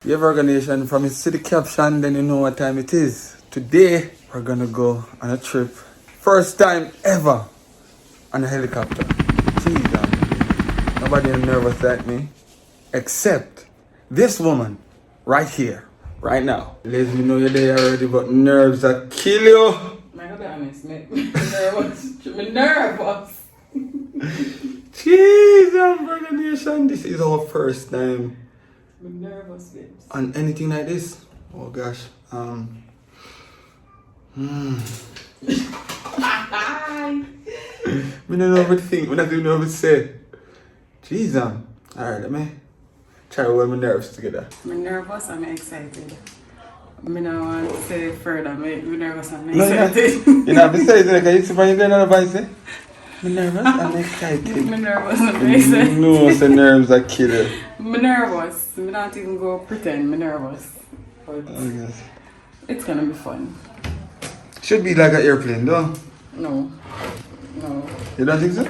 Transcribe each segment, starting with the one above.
Yeah, Virgo Nation, from his city caption, then you know what time it is. Today, we're gonna go on a trip. First time ever on a helicopter. Jeez, nobody nervous like me. Except this woman right here, right now. Ladies, you know you're there already, but nerves that kill you. I'm gonna be honest, mate. I'm nervous. I'm nervous. Jeez, Virgo Nation, this is our first time. I'm nervous, babes. On anything like this. Oh gosh. We don't know what to think. We don't even know what to say. Jeez, alright, let me try to wear my nerves together. I'm nervous, I'm excited. I don't want to say further. I'm nervous, I'm excited. You're not excited, like I used to find you going on a voice, eh? I'm nervous, I'm excited. I'm nervous, I'm excited. No, the nerves are killer. I'm nervous. I'm not even going to pretend I'm nervous. But Oh, yes. it's gonna be fun. Should be like an airplane, though. No. No. You don't think so?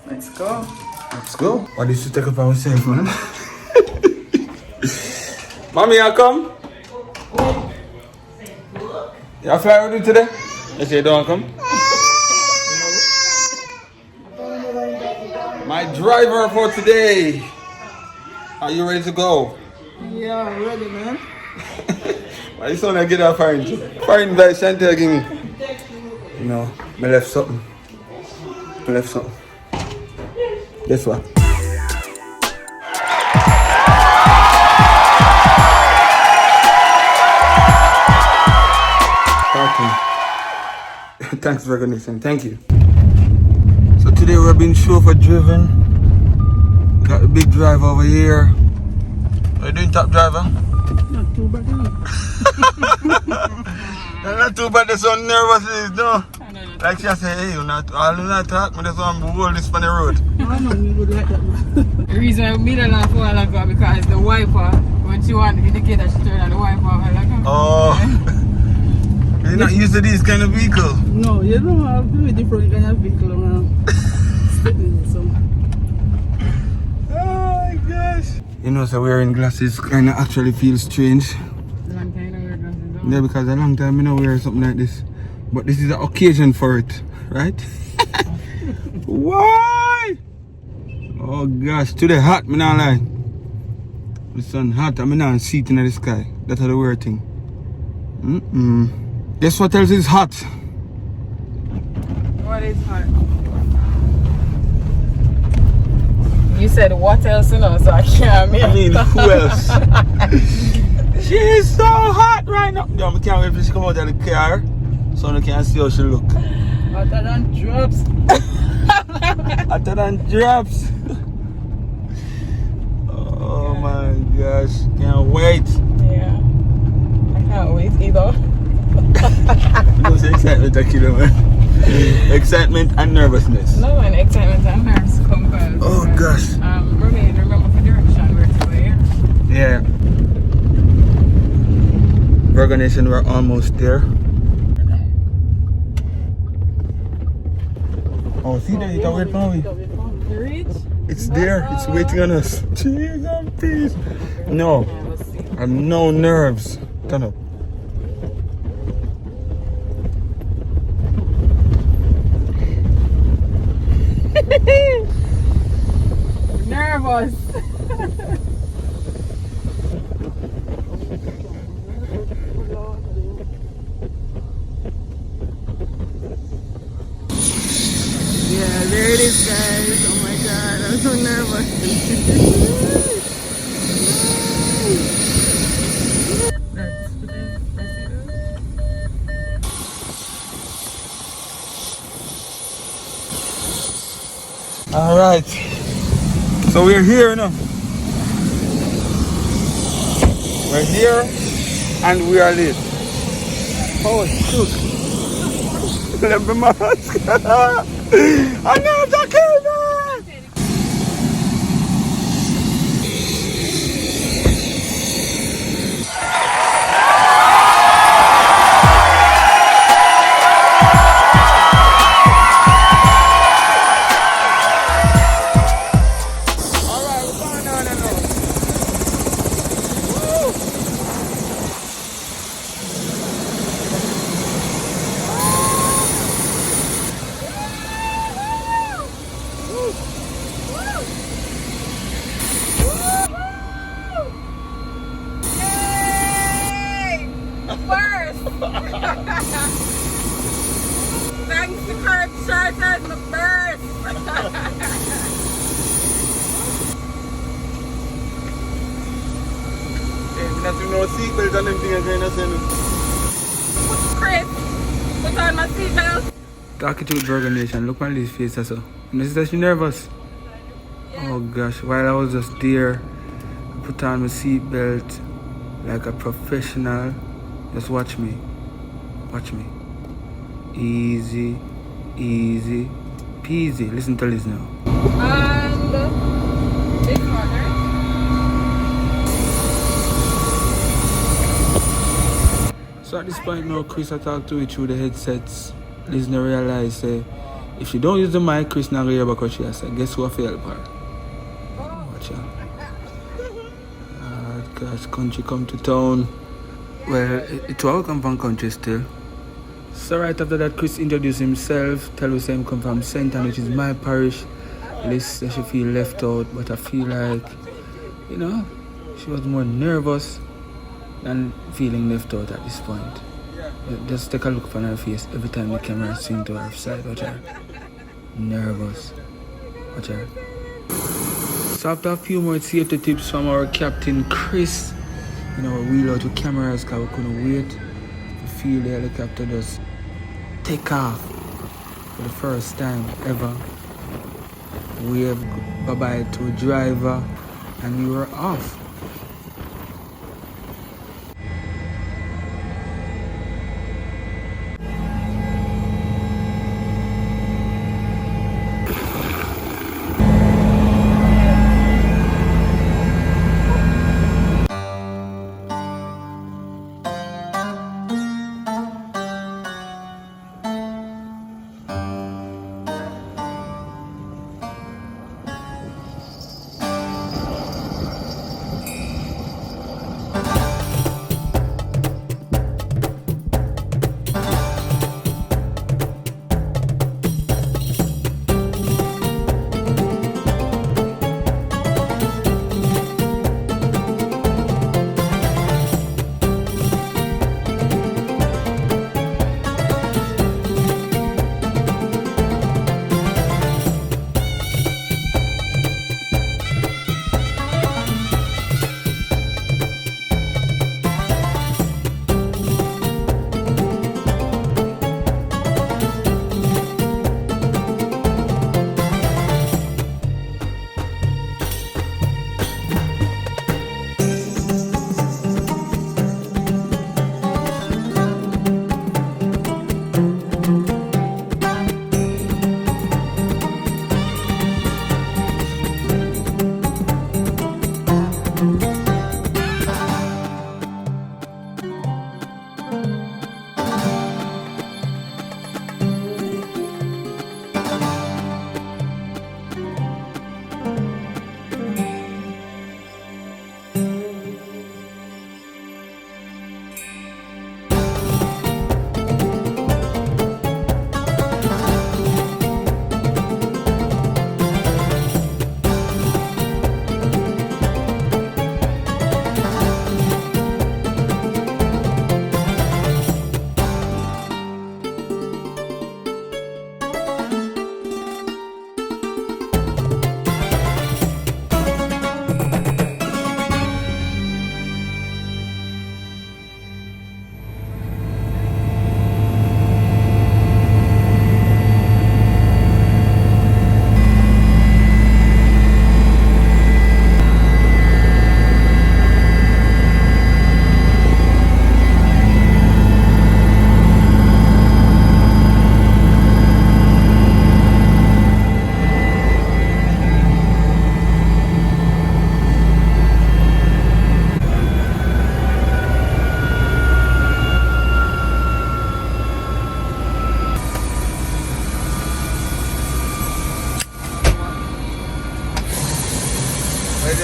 Let's go. Let's go. What did you take up ourselves, man? Mommy, you come? You fly with you today? You say you don't come? My driver for today. Are you ready to go? Yeah, I'm ready, man. Why you sound like get out find you? Find by Chantel, give me. No, I left something. I left something. Guess what? Parking. Thanks, Virgo Nation. Thank you. So today we're being chauffeur driven. Got the big driver over here. Are you doing top driver? Not too bad, huh? Not too bad, there's some nervous, no. Like she say, hey, you not all you not talk, but there's some hold this on the road. I know you would like that, man. The reason I made a laugh a while ago because the wiper, when she wanted to indicate that she turned on the wiper, I was like, Oh. You're not used to these kind of vehicles. No, you don't have very different kind of vehicle, man. Oh my gosh. You know, so wearing glasses kind of actually feels strange. long time I don't wear glasses, though. Yeah, because a long time I don't wear something like this. But this is the occasion for it, right? Why? Oh gosh, today hot, me not lie. The sun hot, I'm not seating in the sky. That's how the weird thing. Guess what else is hot? What is hot? You said what else, you know, so I can't I mean, who else? She is so hot right now. Yo, I can't wait for she come out of the car so I can see how she look. Hotter than drops. Hotter than drops. Oh my gosh, can't wait. Yeah. I can't wait either. No, say excitement, Akira, man. Excitement and nervousness. No, and excitement and nerves come first. Oh gosh. Remember for direction where to go here. Yeah. Virgo Nation, we're almost there. Oh, see there, it's waiting for me. You reach? It's there, it's waiting on us. Jeez, I'm pleased. No, Yeah, let's see. I have no nerves. Turn up. Nervous. Yeah, there it is, guys. Oh my god, I'm so nervous. All right. So we're here now. We're here and we are lit. Oh shoot. Let me mask. I know the camera. All right. the Carib shirt and my bird. Nothing no seatbelt and everything again. Chris, put on my seatbelt. Talking to Virgo Nation, look at this face also. You see that she nervous? Yeah. Oh gosh, while I was just there, I put on my seatbelt like a professional. Just watch me. Watch me. Easy, easy, peasy. Listen to this now. And this corner. So at this point now, Chris, I talk to it through the headsets. Listener realize if she don't use the mic, Chris not gonna hear about what she has said. Guess who I feel help her? Watch out. Gosh, country come to town. Well, it all come from country still. So right after that, Chris introduced himself, tell us him come from Senton, which is my parish. Liz said she feel left out, but I feel like, you know, she was more nervous than feeling left out at this point. Just take a look from her face every time the camera swing to her side. Watch her. Nervous. Watch her. So after a few more safety tips from our captain Chris, you know, we wheel out with cameras because we couldn't wait to feel the helicopter just take off for the first time ever. Wave bye-bye to a driver and we were off.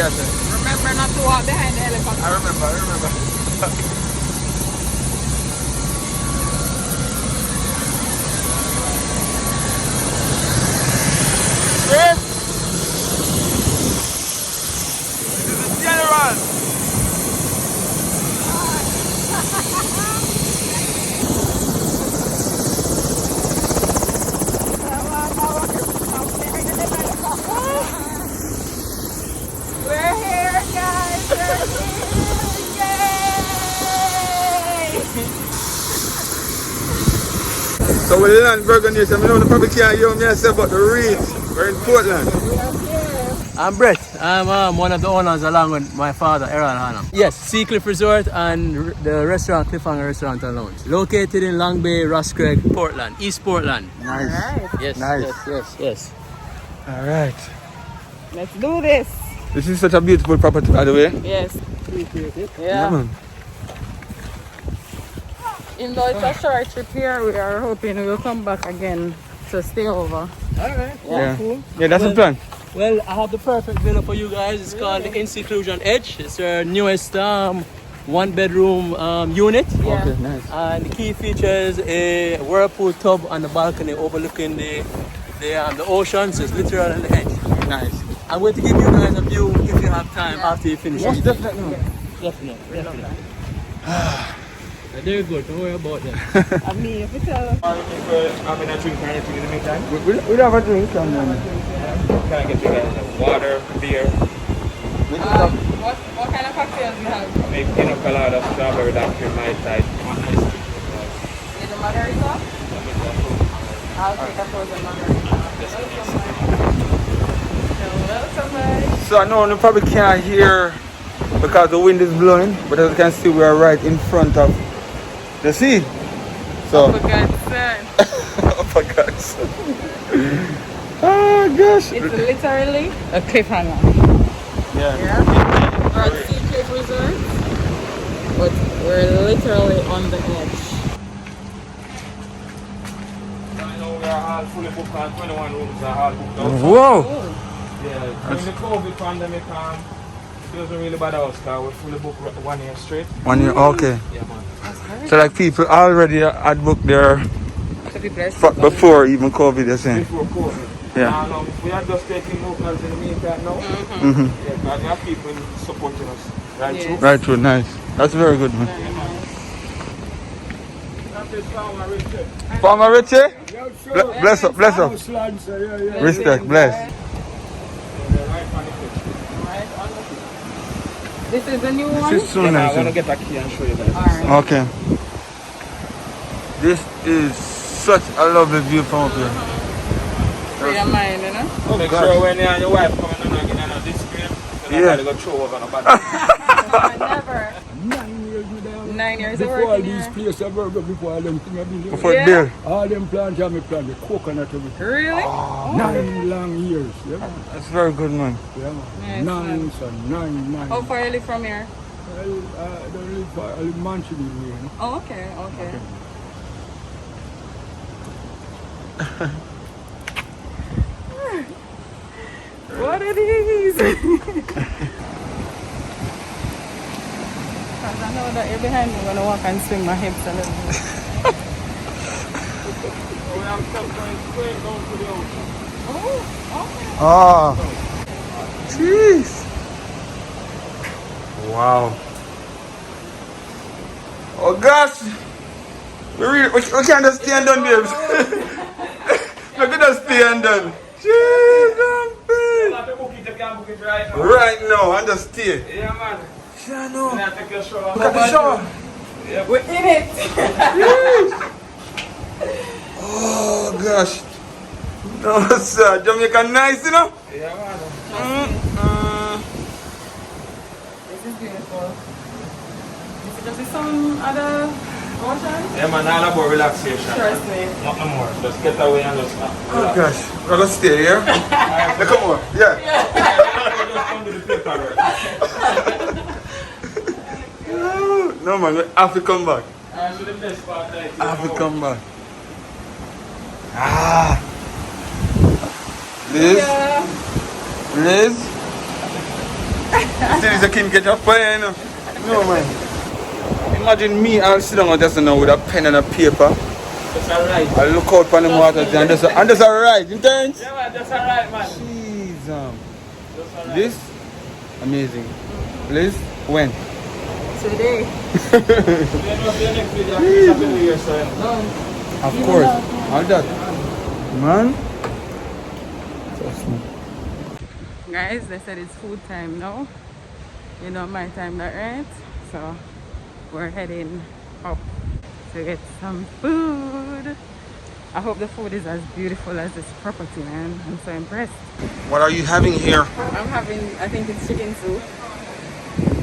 Remember not to walk behind the helicopter. I remember. Chris! This is the general! So we land Virgo Nation. I know the probably can't hear me say about the reach. We're in Portland. I'm Brett. I'm one of the owners along with my father, Aaron Hanna. Yes, Seacliff Resort and the restaurant Cliffhanger Restaurant and Lounge. Located in Long Bay, Ross Craig, Portland, East Portland. Nice. Yes, Nice. yes. All right. Let's do this. This is such a beautiful property, by the way. Yes. Yeah, man. Even though it's a short trip here, we are hoping we will come back again to stay over. Alright. Yeah. Yeah, that's the plan. Well, I have the perfect villa for you guys. It's called the In Seclusion Edge. It's our newest one bedroom unit. Yeah. Okay, nice. And the key features a whirlpool tub on the balcony overlooking the ocean. So it's literally on the edge. Nice. I'm going to give you guys a view if you have time after you finish. Most it. definitely. Definitely. They're good, don't worry about them. I mean, if it's a... having a drink or anything in the meantime? We'll have a drink and then... Can I get you guys water, beer, what kind of cocktails do you have? maybe pina colada, strawberry, daiquiri, mai tai. Is it margarita? I'll take a frozen margarita. Welcome, guys. So I know you probably can't hear because the wind is blowing, but as you can see, we are right in front of the sea. So, For God's sake. oh my gosh. Oh gosh. It's literally a cliffhanger. Yeah. Yeah. We're at Seacliff Resort, but we're literally on the edge. I know we are all fully booked and 21 rooms are all booked out. Whoa. Yeah, during the COVID pandemic, it doesn't really bother us because we're fully booked 1 year straight. 1 year, okay. Yeah, man. So like people already had booked their before even COVID, you're saying? Before COVID. Yeah. We are just taking locals in the meantime now. Mm-hmm. Yeah, because we have people supporting us. Right, Yeah. true? Right, true, nice. That's very good, man. That is Farmer Richard. Farmer Richie? Bless up, bless up. Yeah. Respect, bless. Right on the pitch. This is the new one? This is so Yeah, nice. I want to get a key and show you guys. Alright. Okay. This is such a lovely view from up here. Free your mind, you know? Make sure when you and your wife come in and get on this screen, you're not going to go throw over nobody. Never. 9 years with them. 9 years of Before all working these here. places I work before all them things I been Before Yeah. there. all them plants have me plant the coconut everything. Really? 9 long years. Yeah, man. That's very good, man. Yeah, man. Nice, 9, son. 9. How far you live from here? I don't live far. I live Manchester, you know. Oh, okay. What it is? Because I know that you're behind me, I'm going to walk and swing my hips a little bit. We have stuff going straight down to the ocean. Oh, okay. Ah. Jeez. Wow. Oh gosh. We can't just stay and done, babes. We can just stay and done. Jeez, I'm You have to book it, you can book it right now. right now, and just stay. Yeah, man. Yeah, You no. have to take your shower. Look at the shower. We're in it. Oh gosh. No, sir. Jamaica nice, you know? Yeah, man. This is beautiful. Is it just some other ocean? Yeah, man, all about relaxation. Trust me. Nothing more. Just get away and just Oh relax. gosh. We're gonna stay here. Look more. Yeah. Just under the paper. No man, we have to come back. Alright, so the best part there is I have to come back. Ah. Liz? Yeah. Liz? Still is a king get up fire, you know? No man. Imagine me, I'll sit down just now with a pen and a paper. That's alright. I look out for the water and just alright, you think? Yeah, man, that's alright, man. Jeez, That's alright. This? Amazing. Liz? When? Today. Then we'll see you next video. Happy New Year, sir. Of course. All that. Man. Trust me. Guys, they said it's food time now. You know my time, that right? So we're heading up. to get some food. I hope the food is as beautiful as this property, man. I'm so impressed. What are you having here? I'm having, I think it's chicken soup.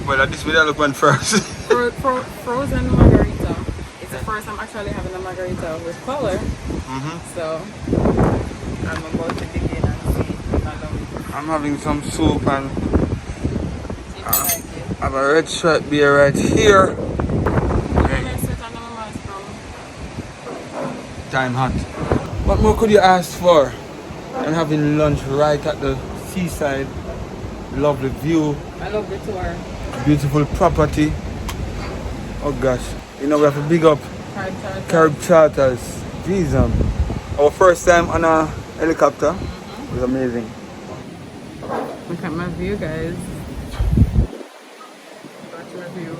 Well, this will look one first. Frozen margarita. It's the first time actually having a margarita with color. So I'm about to dig in and see if I love it. I'm having some soup and See if I like it. I have a red stripe beer right here. Time hot. What more could you ask for? I'm having lunch right at the seaside. Lovely view. I love the tour. Beautiful property. Oh gosh. You know we have to big up Carib Charters. Jesus. Our first time on a helicopter. It was amazing. Look at my view, guys. Watch my view.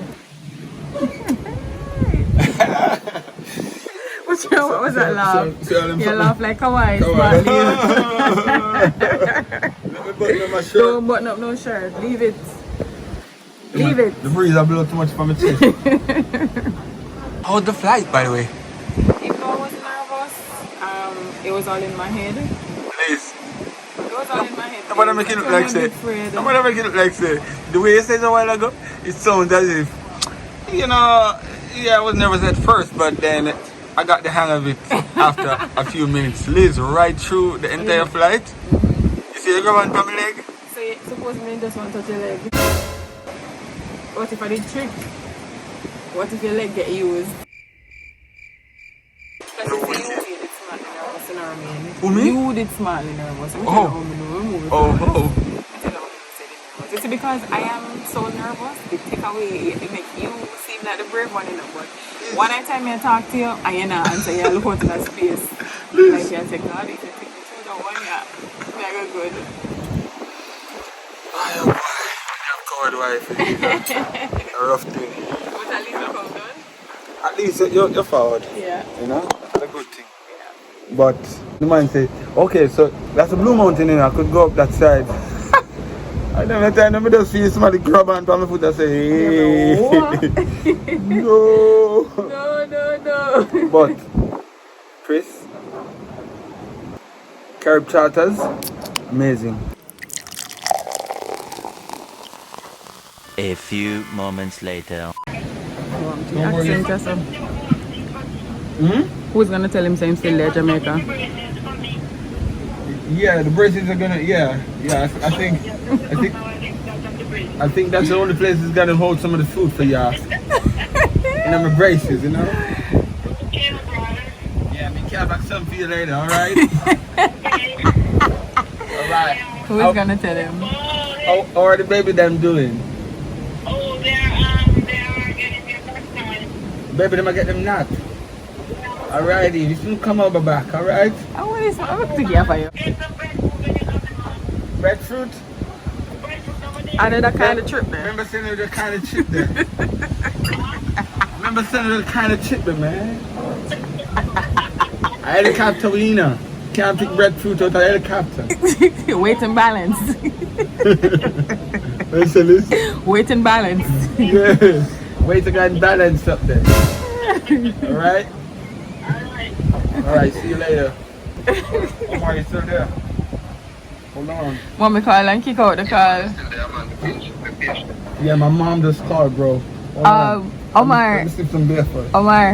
What was that laugh? You laugh like Hawaii, smart Don't button up no shirt. Leave it. Leave it. The breeze I blow too much from my chest. How's the flight, by the way? Even though I was nervous, it was all in my head. Please. It was all in my head. I'm gonna make it look like say. I'm gonna make it look like say. The way you said a while ago, it sounds as if, you know, yeah, I was nervous at first, but then I got the hang of it after a few minutes. Liz, right through the entire flight. You see you grab on my leg? So suppose me just want to touch your leg. What if I did trick? What if your leg get used? Who, me? You did smartly nervous. Oh. It's because I am so nervous. The takeaway, it make you seem like the brave one, you know. But one time I talk to you, and you know, and say you look out in that space. Like you take God, if you take me through that one, yeah, mega good. I'm covered wife. A rough thing. But at least you come done. At least you're forward. Yeah. You know? That's a good thing. Yeah. But the man said, okay, so that's a Blue Mountain, you know, I could go up that side. And every time I just feel somebody grab on my foot and say, hey. No. No. But, Chris, Carib Charters, amazing. A few moments later. Accent or something. Who's gonna tell him same still there, Jamaica? Yeah, the braces are gonna. Yeah. I think that's the only place that's gonna hold some of the food for y'all. And I'm braces, you know. Yeah, me care back some for you later. All right. All right. Who's gonna tell him? How are the baby them doing? Oh, they are getting their first time. Baby them I get them not. Alrighty, you should come over back. All right. I want this one to give for you. Breadfruit. Another kind of trip there. Remember sending the kind of chip there. Remember sending the kind of chip there, man. A helicopter winner. Can't pick breadfruit out of a helicopter. Weight and balance. Listen, this. Weight and balance. Yes. Weight and balance up there. Alright? Alright, see you later. Omar, you still there? Hold on. Want me call and kick out the call? Yeah, my mom just called, bro. Hold on. Omar. Let me sip some beer first. Omar.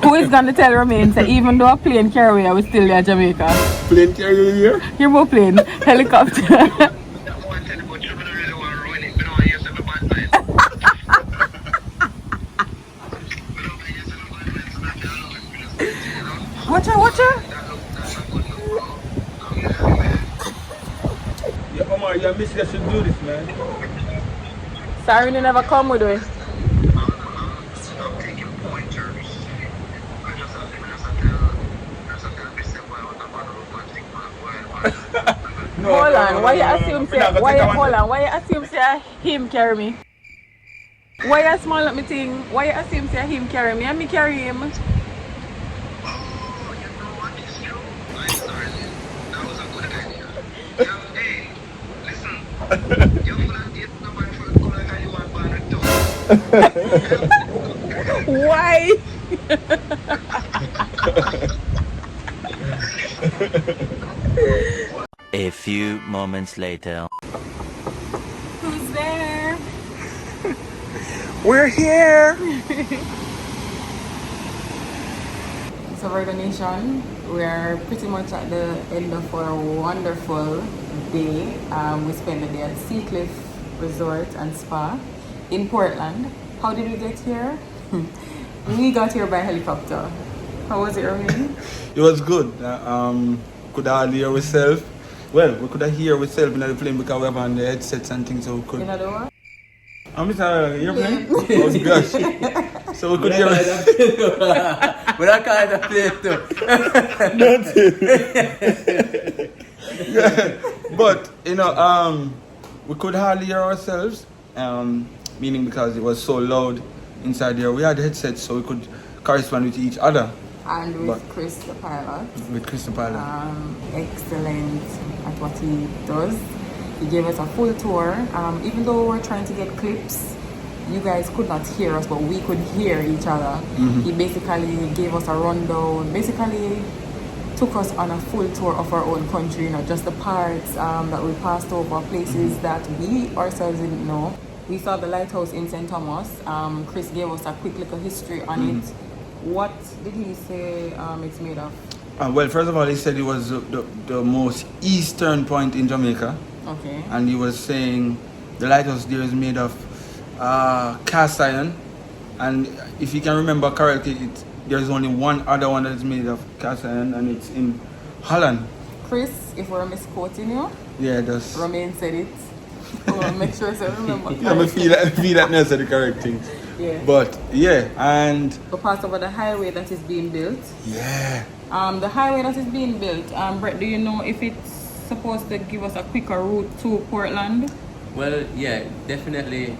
Who is gonna tell Romain that even though a plane carry I was still there Jamaica? Plane carry here? Here more plane. Helicopter. Watch her. Yeah, Omar, your mister should do this, man. Sorry you never come with me. No, hold on, why you assume say him carry me? Why you smile at me thing? Why you assume say him carry me and me carry him? Hey, listen. You're gonna get number 12 color and you want to Why? A few moments later. Who's there? We're here. So Virgo Nation, we're pretty much at the end of our wonderful day. We spent the day at Seacliff Resort and Spa in Portland. How did we get here? We got here by helicopter. How was it, Erwin? It was good. Could hardly hear ourselves. Well, we could hear ourselves in the plane because we have on the headsets and things, so we could. You know the what? I'm sorry, you're playing? Oh gosh. So we could hear. But I can't play too. But we could hardly hear ourselves. Meaning because it was so loud inside here. We had headsets so we could correspond with each other. And with Chris the pilot. With Chris the pilot. Excellent at what he does. He gave us a full tour. Even though we were trying to get clips, you guys could not hear us, but we could hear each other. He basically gave us a rundown, basically took us on a full tour of our own country, just the parts that we passed over, places that we ourselves didn't know. We saw the lighthouse in St. Thomas. Chris gave us a quick little history on it. What did he say it's made of? Well, first of all, he said it was the most eastern point in Jamaica. Okay. And he was saying the lighthouse there is made of cast iron. And if you can remember correctly, there's only one other one that is made of cast iron, and it's in Holland. Chris, if we're misquoting you, yeah, that's. Romain said it. So make sure I remember. Yeah, I feel that now said the correct things. Yeah. But yeah, and we passed over the highway that is being built. Yeah. The highway that is being built, Brett, do you know if it's supposed to give us a quicker route to Portland? Well, yeah, definitely.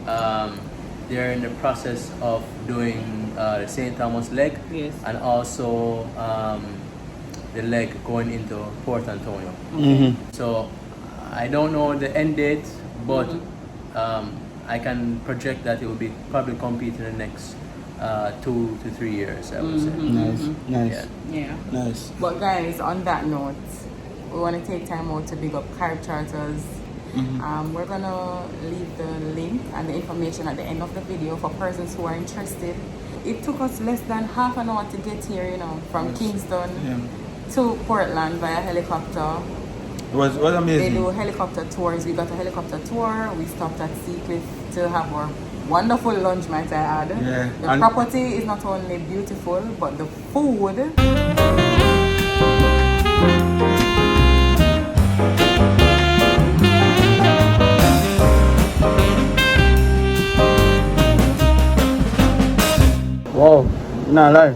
They're in the process of doing the St. Thomas leg, yes, and also the leg going into Port Antonio. So I don't know the end date, but I can project that it will be probably complete in the next 2 to 3 years, I would say. Nice. Yeah. Nice. But guys, on that note, we want to take time out to big up Carib Charters. We're gonna leave the link and the information at the end of the video for persons who are interested. It took us less than half an hour to get here, from Kingston to Portland via helicopter. It was amazing. They do helicopter tours. We got a helicopter tour. We stopped at Seacliff to have our wonderful lunch, might I add. Yeah. The property is not only beautiful, but the food. Wow, nah, lie.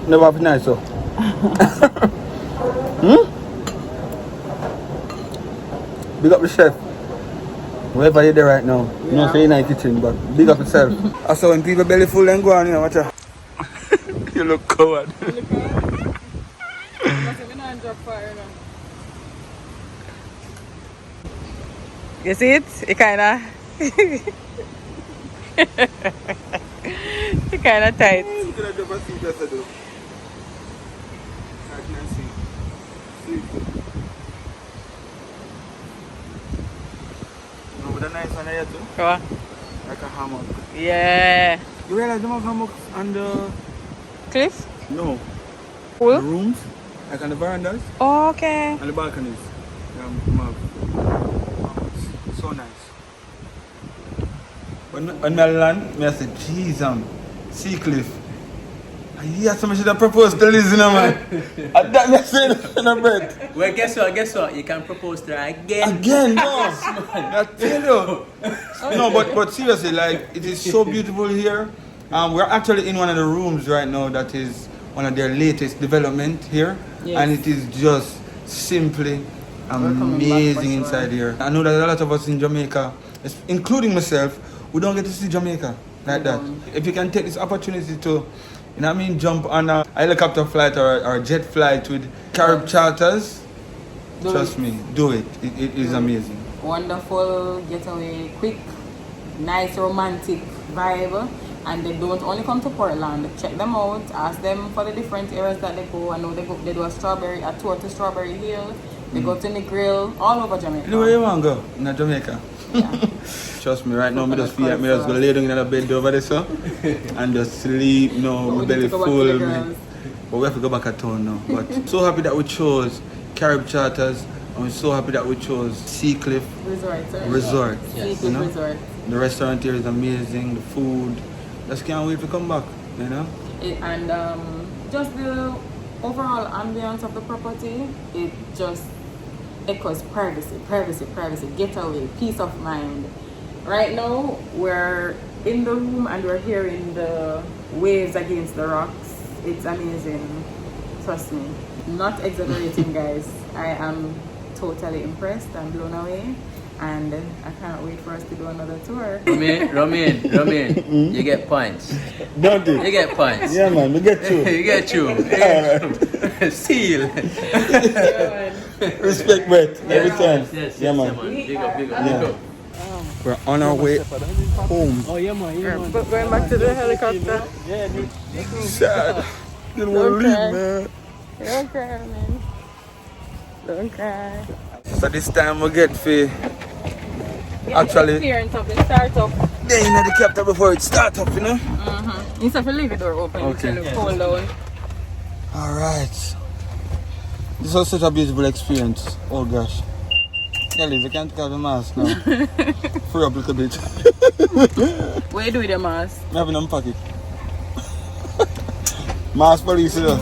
Never have nice so. Big up the chef. Wherever you're there right now. You know, say you're in the kitchen, but big up yourself. I saw when people belly full and go on, watch out. You look coward. You see it? It kinda it kinda tight. With a nice one here too. What? Like a hammock. Yeah. You realize them have hammocks on the Cliff? no. Pool? The rooms, like on the verandas, Oh, okay. and the balconies. So nice. When I land, I said, "Jeez, Seacliff." Yeah, somebody should have proposed to Liz, man. And that I said, no bread. Well, guess what? You can propose to her again. Again, no. I tell you. No, but seriously, like, it is so beautiful here. We're actually in one of the rooms right now that is one of their latest development here. Yes. And it is just simply amazing inside here. I know that a lot of us in Jamaica, including myself, we don't get to see Jamaica like that. If you can take this opportunity to, jump on a helicopter flight or a jet flight with Carib Charters, trust me, do it. It is amazing. Wonderful getaway, quick, nice romantic vibe. And they don't only come to Portland. Check them out. Ask them for the different areas that they go. I know they do a tour to Strawberry Hill. They go to the grill, all over Jamaica. Anywhere you want to go? In Jamaica? Yeah. Trust me, right now, I just feel like I just go lay down in the bed over there, so, and just sleep, my belly full. But we have to go back at town now. But so happy that we chose Carib Charters, and we're so happy that we chose Seacliff Resort. Yes. You know? Resort. The restaurant here is amazing, the food. Just can't wait to come back, you know? And just the overall ambience of the property, it just echoes privacy, getaway, peace of mind. Right now, we're in the room and we're hearing the waves against the rocks. It's amazing. Trust me. Not exaggerating, guys. I am totally impressed and blown away. And I can't wait for us to do another tour. Romain, you get points. Don't you? You get points. Yeah, man, we get you. You get you. Seal. Respect, Brett, every time. Yes, yeah, man. Big up. Yeah. We're on our way home. Oh, yeah, man. Yeah, man. But going back to the helicopter. Yeah, dude. Sad. Didn't want to leave, man. Don't cry, man. Don't cry. So this time we get for actually Experience of the start up. they in the captain before it start up, you know? Instead of leave the door open, Okay. until it cool down. Alright. This was such a beautiful experience. Oh gosh. Yeah, Liz, I can't have the mask now. Free up a little bit. What you do with your mask? I have it in my pocket. Mask police, you know.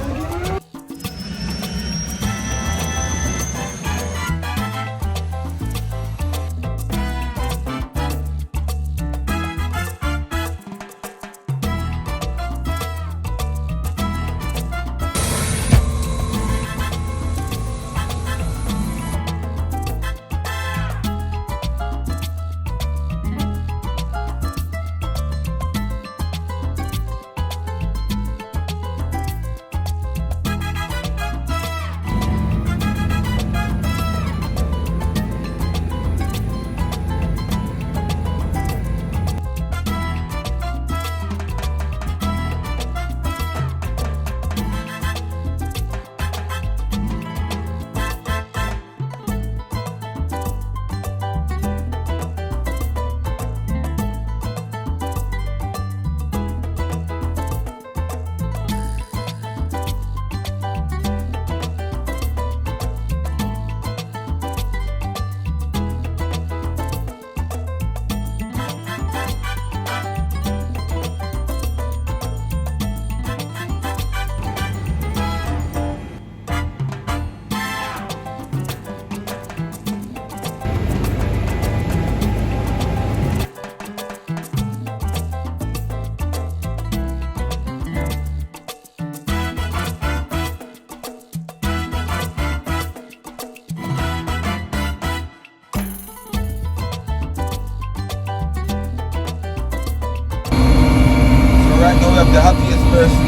Right now we have the happiest person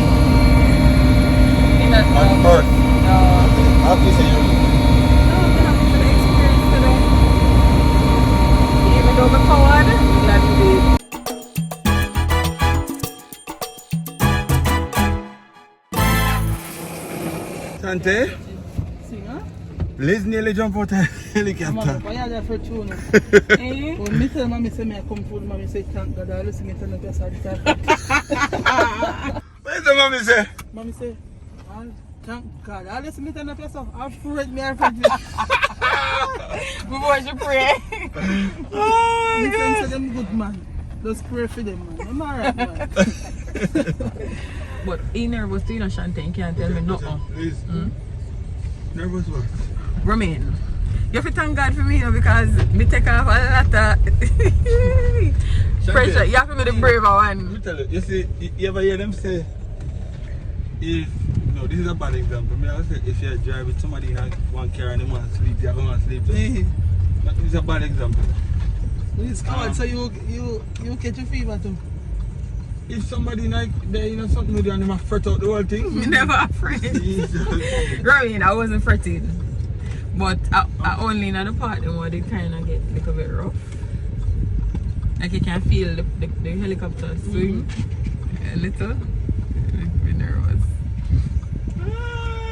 on earth. Happy to you. Even though we're forward, we're glad you did. Tante, Singer? Liz nearly jump out of the helicopter. Why are you for tune? Eh? When me tell mommy say me I come food, mommy say thank God I listen me tell me just all the time. What is the mommy say? Mommy say, thank God I listen me tell me yourself. I'm afraid me afraid you. Before you pray. Me say them good man. Just pray for them man. I'm alright man. But he nervous too, you know, Shante, you can't tell me nothing. Liz, nervous what? Romain, you have to thank God for me, you know, because me take off a lot of pressure. You have to be the braver Let one. me tell you, you see, you ever hear them say, if, no, this is a bad example. I say, if you drive with somebody in one car and they want to sleep, you have to sleep. But this is a bad example. It's cold, so you catch a fever too. If somebody like they, you know, something with you and they might fret out the whole thing. Me never afraid. Romain, I wasn't fretting. But I only in the part where they kind of get a little bit rough. Like you can feel the helicopter swing a little. Be nervous.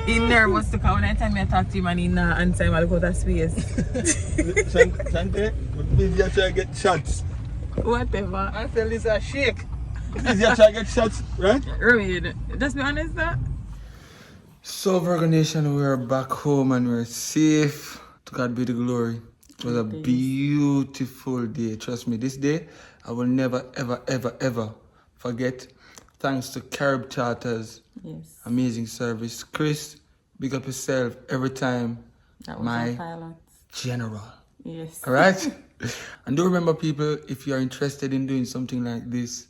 He nervous to come when I time I talk to him and he not answer him, I'll go to space. Shante, busy try to get shots. Whatever. I feel this a shake. Busy try to get shots, right? Read. Just be honest that. So Virgo Nation, we're back home and we're safe. To God be the glory. It was a beautiful day. Trust me, this day I will never, ever, ever, ever forget. Thanks to Carib Charters. Yes. Amazing service. Chris, big up yourself every time. That was My our pilot. general. Yes. Alright? And do remember, people, if you're interested in doing something like this,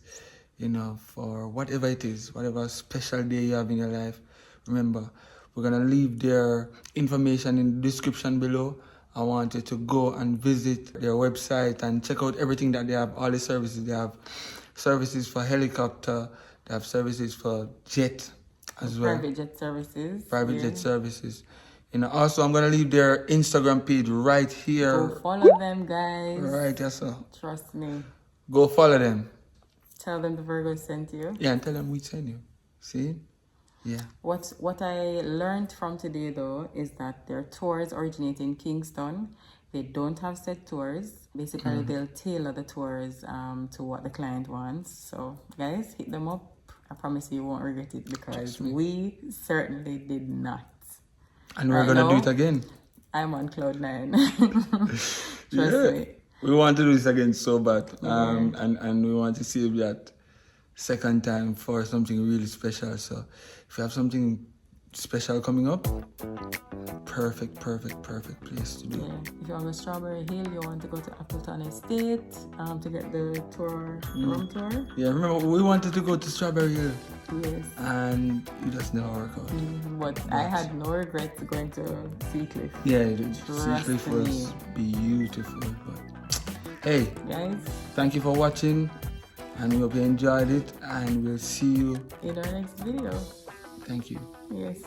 you know, for whatever it is, whatever special day you have in your life, remember, we're going to leave their information in the description below. I want you to go and visit their website and check out everything that they have, all the services. They have services for helicopter, they have services for jet as well. Private jet services. Private jet services. You know, also, I'm going to leave their Instagram page right here. Go follow them, guys. Right, yes, sir. Trust me. Go follow them. Tell them the Virgo sent you. Yeah, and tell them we send you. See? Yeah. What I learned from today though is that their tours originate in Kingston. They don't have set tours. Basically, they'll tailor the tours to what the client wants. So, guys, hit them up. I promise you won't regret it because we certainly did not. And we're going to do it again. I'm on cloud 9. Trust me. We want to do this again so bad. And we want to save that second time for something really special. So if you have something special coming up, perfect place to do. Yeah. If you're on the Strawberry Hill, you want to go to Appleton Estate to get the tour, room tour. Yeah, remember we wanted to go to Strawberry Hill. Yes. And it just never worked out. But I had no regrets going to Seacliff. Yeah, Seacliff was beautiful. But hey, guys, thank you for watching, and we hope you enjoyed it, and we'll see you in our next video. Thank you. Yes.